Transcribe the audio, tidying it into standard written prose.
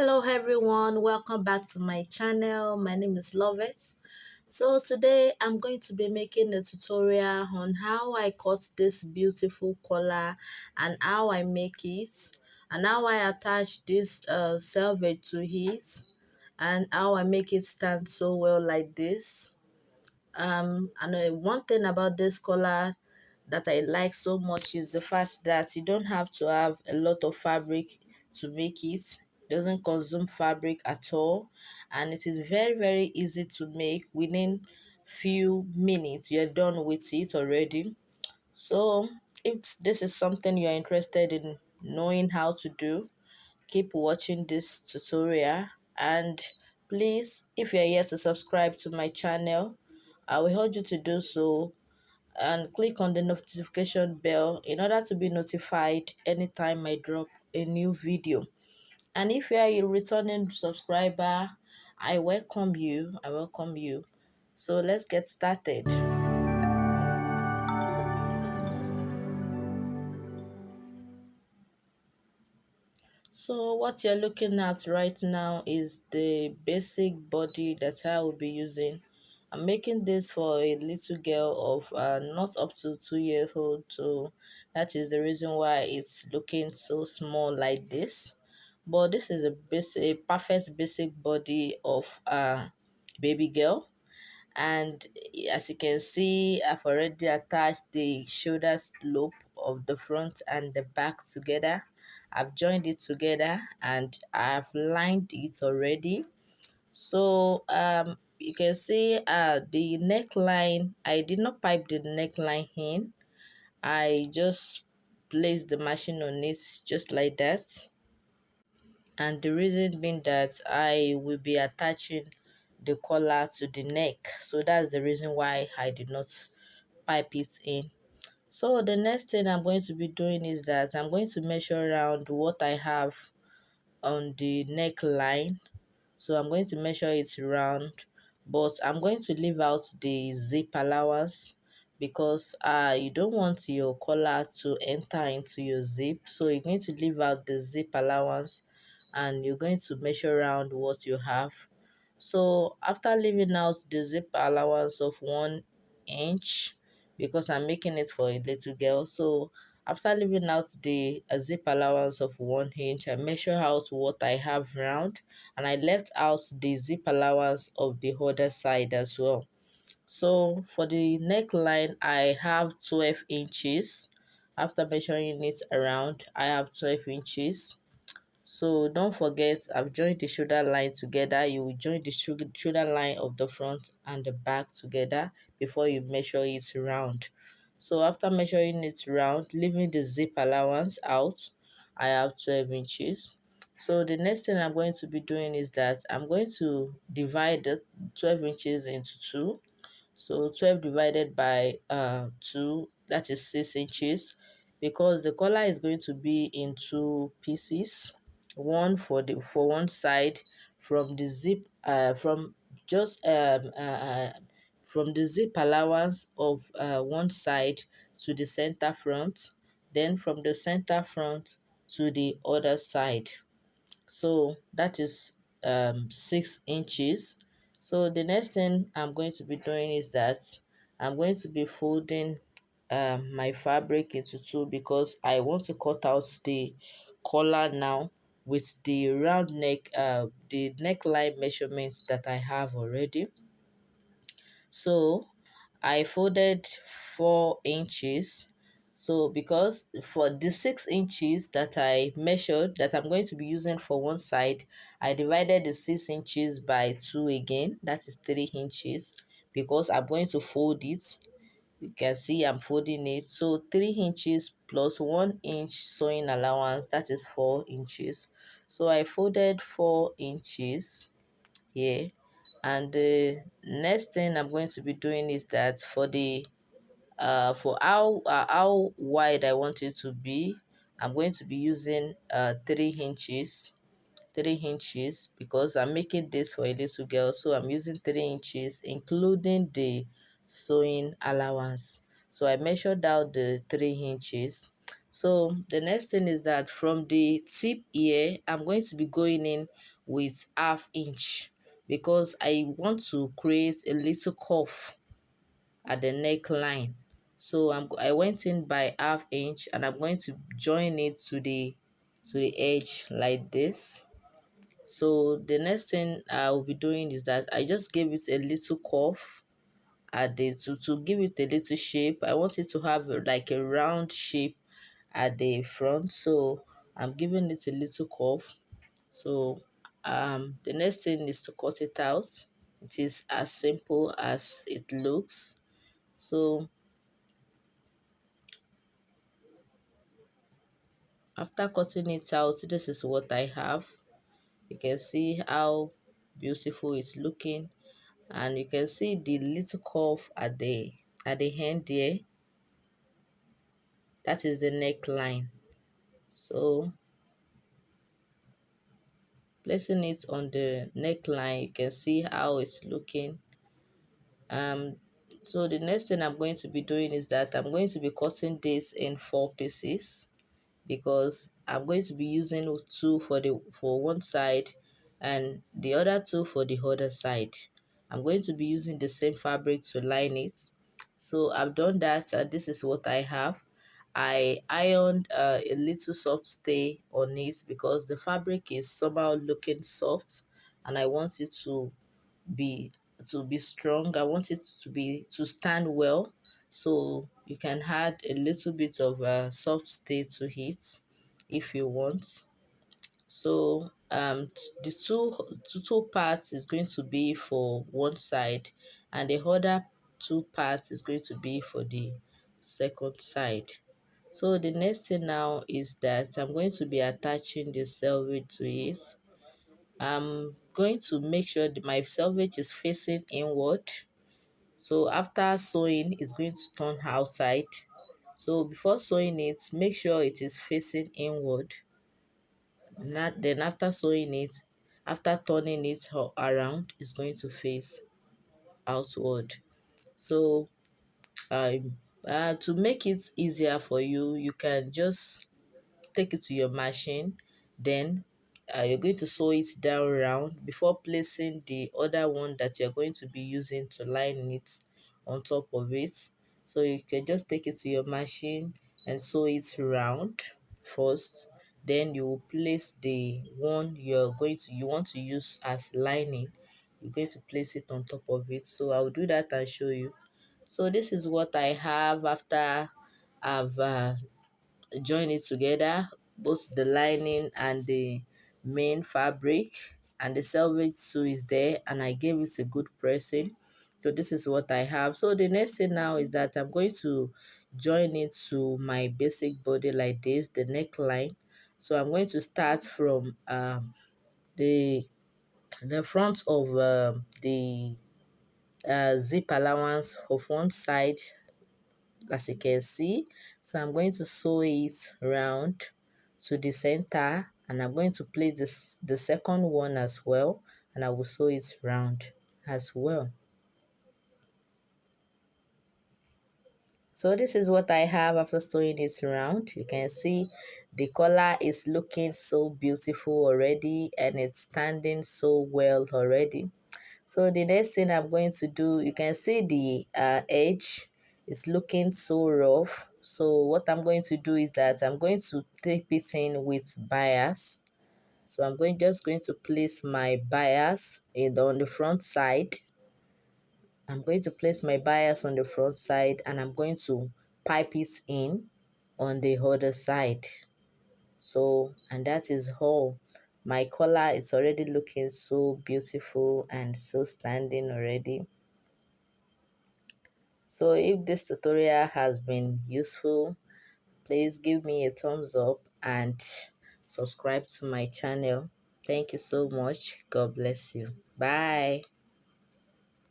Hello everyone, welcome back to my channel. My name is Lovett. So today I'm going to be making a tutorial on how I cut this beautiful collar and how I make it and how I attach this selvage to it and how I make it stand so well like this. One thing about this collar that I like so much is the fact that you don't have to have a lot of fabric to make it. It doesn't consume fabric at all, and it is very easy to make. Within few minutes you're done with it already. So if this is something you're interested in knowing how to do, keep watching this tutorial. And please, if you're here to subscribe to my channel, I will urge you to do so and click on the notification bell in order to be notified anytime I drop a new video. And if you are a returning subscriber, I welcome you. So let's get started. So what you're looking at right now is the basic body that I will be using. I'm making this for a little girl of not up to 2 years old, so that is the reason why it's looking so small like this. But this is a perfect basic body of a baby girl. And as you can see, I've already attached the shoulder slope of the front and the back together. I've joined it together and I've lined it already. So you can see the neckline, I did not pipe the neckline in. I just placed the machine on it just like that. And the reason being that I will be attaching the collar to the neck, so that's the reason why I did not pipe it in. So the next thing I'm going to be doing is that I'm going to measure around what I have on the neckline. So I'm going to measure it round, but I'm going to leave out the zip allowance because you don't want your collar to enter into your zip. So you're going to leave out the zip allowance and you're going to measure around what you have. So after leaving out the zip allowance of 1 inch, because I'm making it for a little girl, so after leaving out the zip allowance of 1 inch, I measure out what I have round, and I left out the zip allowance of the other side as well. So for the neckline, I have 12 inches. After measuring it around, I have 12 inches. So don't forget, I've joined the shoulder line together. You will join the shoulder line of the front and the back together before you measure it round. So after measuring it round, leaving the zip allowance out, I have 12 inches. So the next thing I'm going to be doing is that I'm going to divide the 12 inches into two. So 12 divided by 2, that is 6 inches, because the collar is going to be in two pieces, one for one side from the zip just from the zip allowance of one side to the center front, then from the center front to the other side. So that is 6 inches. So the next thing I'm going to be doing is that I'm going to be folding my fabric into two, because I want to cut out the collar now with the round neck, the neckline measurements that I have already. So I folded 4 inches. So because for the 6 inches that I measured that I'm going to be using for one side, I divided the 6 inches by 2 again. That is 3 inches, because I'm going to fold it. You can see I'm folding it. So 3 inches plus 1 inch sewing allowance, that is 4 inches. So I folded 4 inches here. And the next thing I'm going to be doing is that for how wide I want it to be, I'm going to be using 3 inches. 3 inches, because I'm making this for a little girl, so I'm using 3 inches including the sewing allowance. So I measured out the 3 inches, So the next thing is that from the tip here, I'm going to be going in with ½ inch because I want to create a little cuff at the neckline. So I went in by ½ inch and I'm going to join it to the edge like this. So the next thing I will be doing is that I just gave it a little curve at the to give it a little shape. I want it to have like a round shape at the front, so I'm giving it a little curve. So the next thing is to cut it out. It is as simple as it looks. So after cutting it out, this is what I have. You can see how beautiful it's looking, and you can see the little curve at the end there. That is the neckline. So placing it on the neckline, you can see how it's looking. um so the next thing I'm going to be doing is that I'm going to be cutting this in 4 pieces, because I'm going to be using two for one side and the other two for the other side. I'm going to be using the same fabric to line it. So I've done that, and this is what I have. I ironed a little soft stay on it because the fabric is somehow looking soft, and I want it be to be strong. I want it to stand well. So you can add a little bit of soft stay to it if you want. So the two parts is going to be for one side, and the other two parts is going to be for the second side. So the next thing now is that I'm going to be attaching the selvage to it. I'm going to make sure that my selvage is facing inward. So after sewing, it's going to turn outside. So before sewing it, make sure it is facing inward. Not, then after sewing it, after turning it around, it's going to face outward. So to make it easier for you, you can just take it to your machine. Then you're going to sew it down round before placing the other one that you're going to be using to line it on top of it. So you can just take it to your machine and sew it round first. Then you will place the one you want to use as lining. You're going to place it on top of it. So I'll do that and show you. So this is what I have after I've join it together, both the lining and the main fabric, and the selvage too is there, and I gave it a good pressing. So this is what I have. So the next thing now is that I'm going to join it to my basic body like this, the neckline. So I'm going to start from the front of the zip allowance of one side, as you can see. So I'm going to sew it round to the center, and I'm going to place the second one as well, and I will sew it round as well. So this is what I have after sewing it around. You can see the color is looking so beautiful already, and it's standing so well already. So the next thing I'm going to do, you can see the edge is looking so rough. So what I'm going to do is that I'm going to tape it in with bias. So I'm just going to place my bias on the front side. I'm going to place my bias on the front side, and I'm going to pipe it in on the other side. So, and that is all. My collar is already looking so beautiful and so standing already. So if this tutorial has been useful, please give me a thumbs up and subscribe to my channel. Thank you so much. God bless you. Bye.